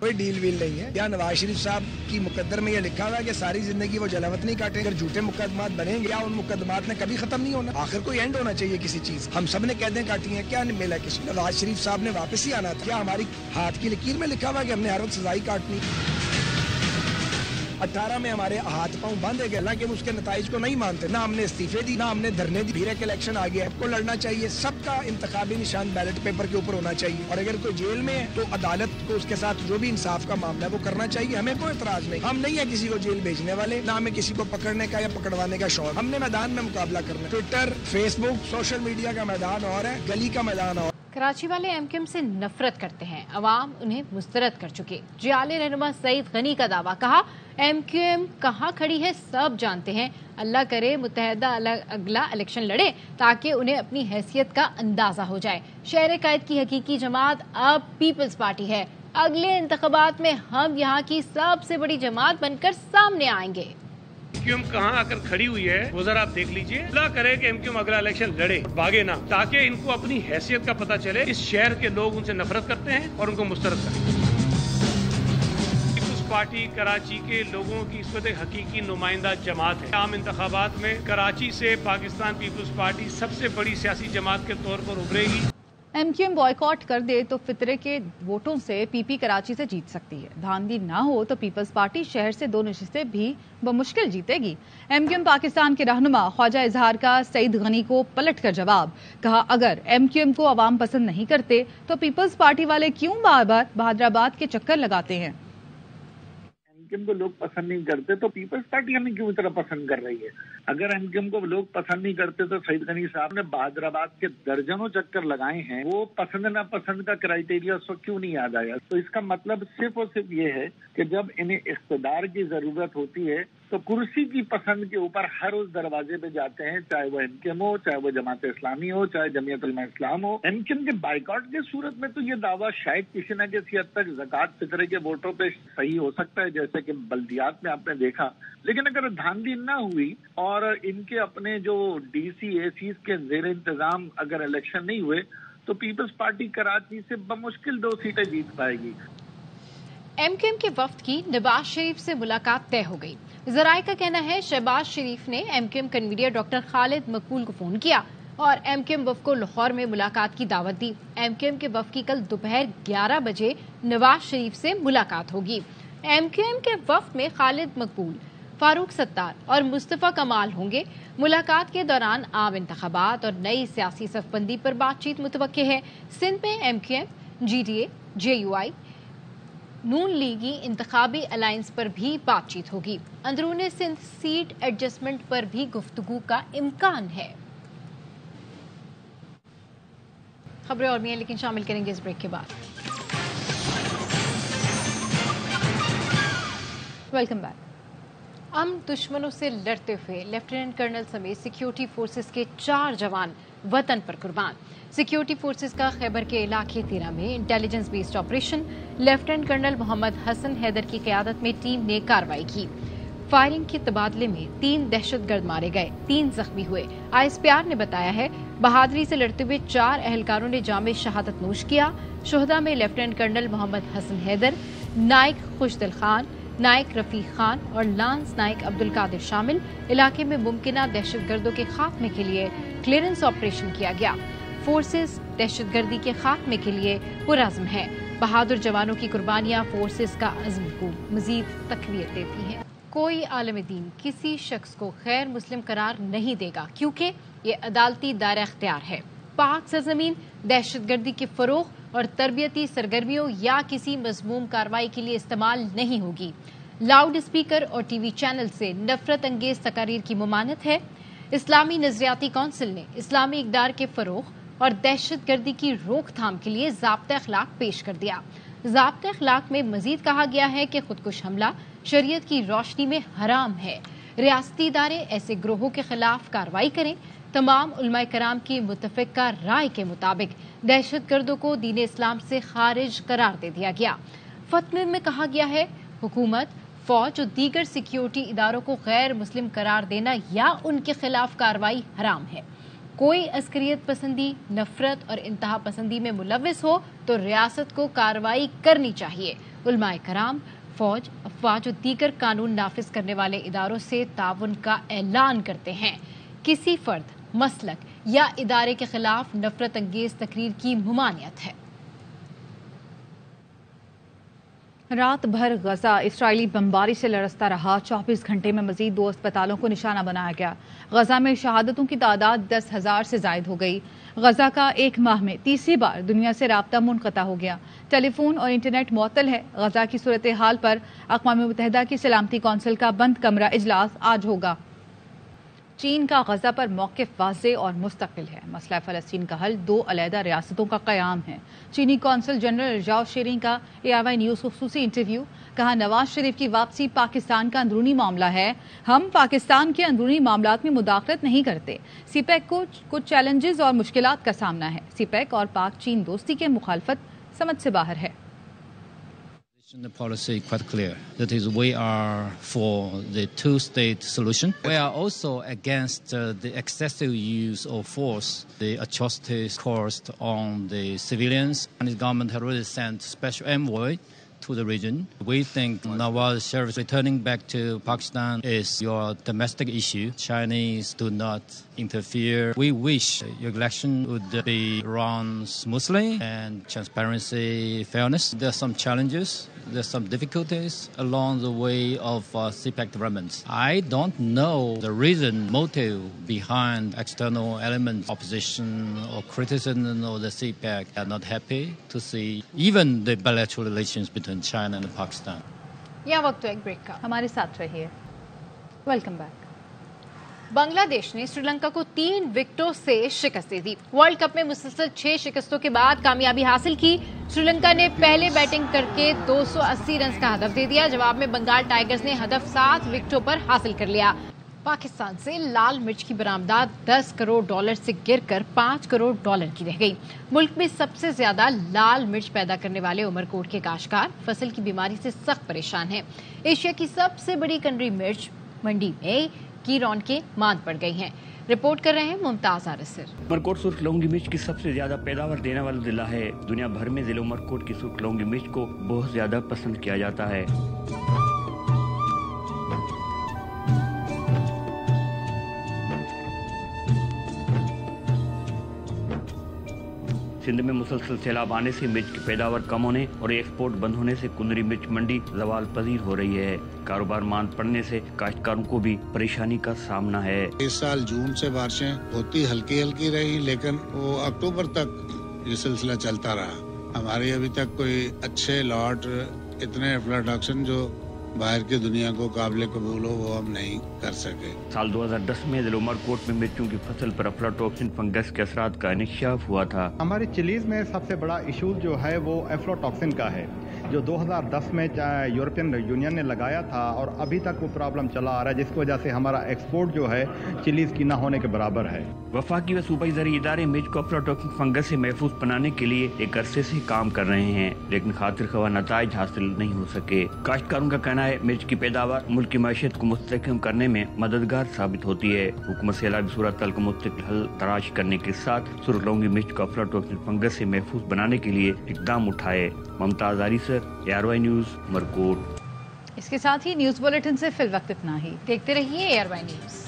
کوئی deal well نہیں ہے. یا نواز شریف صاحب کی مقدر میں یہ لکھا ہوا ہے کہ ساری زندگی وہ جلاوطنی کاٹیں. اگر جھوٹے مقدمات بنیں گے، کیا ان مقدمات نے کبھی ختم نہیں ہونا؟ آخر کوئی اینڈ ہونا چاہیے کسی چیز. ہم سب نے قیدیں کاٹی ہیں، کیا ملا کسی؟ نواز شریف صاحب نے واپس ہی آنا تھا. کیا ہماری ہاتھ کی لکیر میں لکھا ہوا کہ ہم نے ہر وقت سزائی کاٹنی؟ 18 میں ہمارے ہاتھ پاؤں باندھے گئے، حالانکہ ہم اس کے نتائج کو نہیں مانتے. نہ ہم نے استعفے دی، نہ ہم نے دھرنے دی. پھر ایک الیکشن آ گیا، کو لڑنا چاہیے. سب کا انتخابی نشان بیلٹ پیپر کے اوپر ہونا چاہیے. اور اگر کوئی جیل میں ہے تو عدالت کو اس کے ساتھ جو بھی انصاف کا معاملہ ہے وہ کرنا چاہیے. ہمیں کوئی اعتراض نہیں. ہم نہیں ہے کسی کو جیل بھیجنے والے، نہ ہمیں کسی کو پکڑنے کا یا پکڑوانے کا شوق. ہم نے میدان میں مقابلہ کرنا. ٹویٹر، فیس بک، سوشل میڈیا کا میدان اور ہے، گلی کا میدان اور. کراچی والے ایم کیو ایم سے نفرت کرتے ہیں، عوام انہیں مسترد کر چکے. جعلی رہنما سعید غنی کا دعویٰ، کہا ایم کیو ایم کہاں کھڑی ہے سب جانتے ہیں. اللہ کرے متحدہ اگلا الیکشن لڑے تاکہ انہیں اپنی حیثیت کا اندازہ ہو جائے. شہر قائد کی حقیقی جماعت اب پیپلز پارٹی ہے. اگلے انتخابات میں ہم یہاں کی سب سے بڑی جماعت بن کر سامنے آئیں گے. ایم کیو ایم کہاں آ کر کھڑی ہوئی ہے وہ ذرا آپ دیکھ لیجئے. اللہ کرے کہ ایم کیو ایم اگلا الیکشن لڑے، بھاگے نہ، تاکہ ان کو اپنی حیثیت کا پتہ چلے. اس شہر کے لوگ ان سے نفرت کرتے ہیں اور ان کو مسترد کریں. پیپلز پارٹی کراچی کے لوگوں کی اس وقت ایک حقیقی نمائندہ جماعت ہے. عام انتخابات میں کراچی سے پاکستان پیپلز پارٹی سب سے بڑی سیاسی جماعت کے طور پر ابھرے گی. ایم کیو ایم بائیکاٹ کر دے تو فطرے کے ووٹوں سے پی پی کراچی سے جیت سکتی ہے. دھاندلی نہ ہو تو پیپلز پارٹی شہر سے 2 نشستیں بھی بمشکل جیتے گی. ایم کیو ایم پاکستان کے رہنما خواجہ اظہار کا سعید غنی کو پلٹ کر جواب، کہا اگر ایم کیو ایم کو عوام پسند نہیں کرتے تو پیپلز پارٹی والے کیوں بار بار بہادر آباد کے چکر لگاتے ہیں؟ ایم کیو ایم کو لوگ پسند نہیں کرتے تو پیپلز پارٹی ہمیں کیوں اتنا پسند کر رہی ہے؟ اگر ایم کیو ایم کو لوگ پسند نہیں کرتے تو سعید غنی صاحب نے بہادر آباد کے درجنوں چکر لگائے ہیں. وہ پسند نہ پسند کا کرائیٹیریا اس وقت کیوں نہیں یاد آیا؟ تو اس کا مطلب صرف اور صرف یہ ہے کہ جب انہیں اقتدار کی ضرورت ہوتی ہے تو کرسی کی پسند کے اوپر ہر اس دروازے پہ جاتے ہیں، چاہے وہ ایم کیو ایم ہو، چاہے وہ جماعت اسلامی ہو، چاہے جمعیت علماء اسلام ہو. ایم کیو ایم کے بائیکاٹ کی صورت میں تو یہ دعویٰ شاید کسی نہ کسی حد تک زکوٰۃ فطرے کے ووٹوں پہ صحیح ہو سکتا ہے، جیسے کہ بلدیات میں آپ نے دیکھا. لیکن اگر دھاندلی نہ ہوئی اور ان کے اپنے جو ڈی سی اے سیز کے زیر انتظام اگر الیکشن نہیں ہوئے تو پیپلز پارٹی کراچی سے بمشکل 2 سیٹیں جیت پائے گی. ایم کیو ایم کے وفد کی نواز شریف سے ملاقات طے ہو گئی. ذرائع کا کہنا ہے شہباز شریف نے M Q M convener doctor Khalid Maqbool کو فون کیا اور ایم کیو ایم وفد کو لاہور میں ملاقات کی دعوت دی. ایم کیو ایم کے وفد کی کل دوپہر 11 بجے نواز شریف سے ملاقات ہوگی. ایم کیو ایم کے وفد میں خالد مقبول، فاروق ستار اور مصطفیٰ کمال ہوں گے. ملاقات کے دوران عام انتخابات اور نئی سیاسی صف بندی پر بات چیت متوقع ہے. سندھ میں M Q M, G D A, J U I, نون لیگی انتخابی الائنس پر بھی بات چیت ہوگی. اندرون سندھ سیٹ ایڈجسٹمنٹ پر بھی گفتگو کا امکان ہے. خبریں اور بھی ہیں لیکن شامل کریں گے اس بریک کے بعد. Welcome back. ہم دشمنوں سے لڑتے ہوئے لیفٹیننٹ کرنل سمیت سیکیورٹی فورسز کے 4 جوان وطن پر قربان. سیکیورٹی فورسز کا خیبر کے علاقے 13 میں intelligence based operation. Lieutenant colonel Muhammad Hassan Haider کی قیادت میں ٹیم نے کارروائی کی. فائرنگ کے تبادلے میں 3 دہشت گرد مارے گئے، 3 زخمی ہوئے. آئی ایس پی آر نے بتایا ہے بہادری سے لڑتے ہوئے 4 اہلکاروں نے جام شہادت نوش کیا. شہداء میں لیفٹیننٹ کرنل محمد حسن حیدر، نائک خوشدل خان، نائک رفیق خان اور لانس نائک عبد القادر شامل. علاقے میں ممکنہ دہشت گردوں کے خاتمے کے لیے کلیئرنس آپریشن کیا گیا. فورسز دہشت گردی کے خاتمے کے لیے پرعزم ہے. بہادر جوانوں کی قربانیاں فورسز کا عزم کو مزید تقویت دیتی ہیں. کوئی عالم دین کسی شخص کو غیر مسلم قرار نہیں دے گا کیونکہ یہ عدالتی دائرہ اختیار ہے. پاک سرزمین دہشت گردی کے فروغ اور تربیتی سرگرمیوں یا کسی مذموم کارروائی کے لیے استعمال نہیں ہوگی. لاؤڈ اسپیکر اور ٹی وی چینل سے نفرت انگیز تقاریر کی ممانعت ہے. اسلامی نظریاتی کونسل نے اسلامی اقدار کے فروغ اور دہشت گردی کی روک تھام کے لیے ضابطہ اخلاق پیش کر دیا. ضابطہ اخلاق میں مزید کہا گیا ہے کہ خودکش حملہ شریعت کی روشنی میں حرام ہے. ریاستی ادارے ایسے گروہوں کے خلاف کارروائی کریں. تمام علماء کرام کی متفقہ رائے کے مطابق دہشت گردوں کو دین اسلام سے خارج قرار دے دیا گیا. فتوے میں کہا گیا ہے حکومت، فوج اور دیگر سیکیورٹی اداروں کو غیر مسلم قرار دینا یا ان کے خلاف کارروائی حرام ہے. کوئی عسکریت پسندی، نفرت اور انتہا پسندی میں ملوث ہو تو ریاست کو کارروائی کرنی چاہیے. علماء کرام، فوج، افواج اور دیگر قانون نافذ کرنے والے اداروں سے تعاون کا اعلان کرتے ہیں۔ کسی فرد، مسلک یا ادارے کے خلاف نفرت انگیز تقریر کی ممانعت ہے۔ رات بھر غزہ اسرائیلی بمباری سے لرزتا رہا۔ 24 گھنٹے میں مزید 2 اسپتالوں کو نشانہ بنایا گیا۔ غزہ میں شہادتوں کی تعداد 10,000 سے زائد ہو گئی۔ غزہ کا ایک ماہ میں تیسری بار دنیا سے رابطہ منقطع ہو گیا۔ ٹیلی فون اور انٹرنیٹ معطل ہے۔ غزہ کی صورتحال پر اقوام متحدہ کی سلامتی کونسل کا بند کمرہ اجلاس آج ہوگا۔ چین کا غزہ پر موقف واضح اور مستقل ہے۔ مسئلہ فلسطین کا حل 2 علیحدہ ریاستوں کا قیام ہے۔ چینی کونسل جنرل رجاؤ شیرنگ کا ARY نیوز کو خصوصی انٹرویو۔ کہا، نواز شریف کی واپسی پاکستان کا اندرونی معاملہ ہے، ہم پاکستان کے اندرونی معاملات میں مداخلت نہیں کرتے۔ سی پیک کو کچھ چیلنجز اور مشکلات کا سامنا ہے۔ سی پیک اور پاک چین دوستی کے مخالفت سمجھ سے باہر ہے۔ The policy quite clear. That is, we are for the two-state solution. We are also against the excessive use of force, the atrocities caused on the civilians. And the government has already sent special envoy to the region. We think Nawaz Sharif returning back to Pakistan is your domestic issue. Chinese do not interfere. We wish your election would be run smoothly and transparency, fairness. There are some challenges. There's some difficulties along the way of CPEC developments. I don't know the reason, motive behind external elements, opposition or criticism of the CPEC are not happy to see even the bilateral relations between China and Pakistan. یہاں وقت ایک break کا، ہمارے ساتھ رہیے۔ Welcome back. بنگلہ دیش نے سری لنکا کو 3 وکٹوں سے شکست دے دی۔ ورلڈ کپ میں مسلسل 6 شکستوں کے بعد کامیابی حاصل کی۔ سری لنکا نے پہلے بیٹنگ کر کے 280 رنز کا ہدف دے دیا۔ جواب میں بنگال ٹائیگرز نے ہدف 7 وکٹوں پر حاصل کر لیا۔ پاکستان سے لال مرچ کی برآمدات $10 کروڑ سے گر کر $5 کروڑ کی رہ گئی۔ ملک میں سب سے زیادہ لال مرچ پیدا کرنے والے عمرکوٹ کے کاشتکار فصل کی بیماری سے سخت پریشان ہیں۔ ایشیا کی سب سے بڑی کنری مرچ منڈی میں کی رونقیں ماند پڑ گئی ہیں۔ رپورٹ کر رہے ہیں ممتاز آرسر۔ عمرکوٹ سرخ لونگی مرچ کی سب سے زیادہ پیداوار دینے والا ضلع ہے۔ دنیا بھر میں ضلع عمرکوٹ کی سرخ لونگی مرچ کو بہت زیادہ پسند کیا جاتا ہے۔ سندھ میں مسلسل سیلاب آنے سے مرچ کی پیداوار کم ہونے اور ایکسپورٹ بند ہونے سے کنری مرچ منڈی زوال پذیر ہو رہی ہے۔ کاروبار ماند پڑنے سے کاشتکاروں کو بھی پریشانی کا سامنا ہے۔ اس سال جون سے بارشیں ہوتی ہلکی رہی، لیکن وہ اکتوبر تک یہ سلسلہ چلتا رہا۔ ہمارے ابھی تک کوئی اچھے لاٹ، اتنے افلاٹاکسن جو باہر کی دنیا کو قابل قبول ہو، وہ ہم نہیں کر سکے۔ سال 2010 میں ضلع عمرکوٹ میں مرچوں کی فصل پر افلاٹوکسن فنگس کے اثرات کا انکشاف ہوا تھا۔ ہماری چلیز میں سب سے بڑا ایشو جو ہے وہ افلاٹوکسن کا ہے، جو 2010 میں یورپین یونین نے لگایا تھا اور ابھی تک وہ پرابلم چلا آ رہا ہے، جس کی وجہ سے ہمارا ایکسپورٹ جو ہے چلیز کی نہ ہونے کے برابر ہے۔ وفاقی و صوبائی زرعی ادارے مرچ کو افلاٹوکسن فنگس سے محفوظ بنانے کے لیے ایک عرصے سے کام کر رہے ہیں، لیکن خاطر خواہ نتائج حاصل نہیں ہو سکے۔ کاشتکاروں کا کہنا ہے مرچ کی پیداوار ملک کی معیشت کو مستحکم کرنے میں مددگار ثابت ہوتی ہے۔ حکومت سیلابی صورتحال کا مستقل حل تلاش کرنے کے ساتھ سرخ لونگی مرچ کو افلاٹوکسن فنگس سے محفوظ بنانے کے لیے اقدام اٹھائے۔ ممتاز آریسر، ARY نیوز، مرکوٹ۔ اس کے ساتھ ہی نیوز بلیٹن سے فی الوقت اتنا ہی۔ دیکھتے رہیے ARY نیوز۔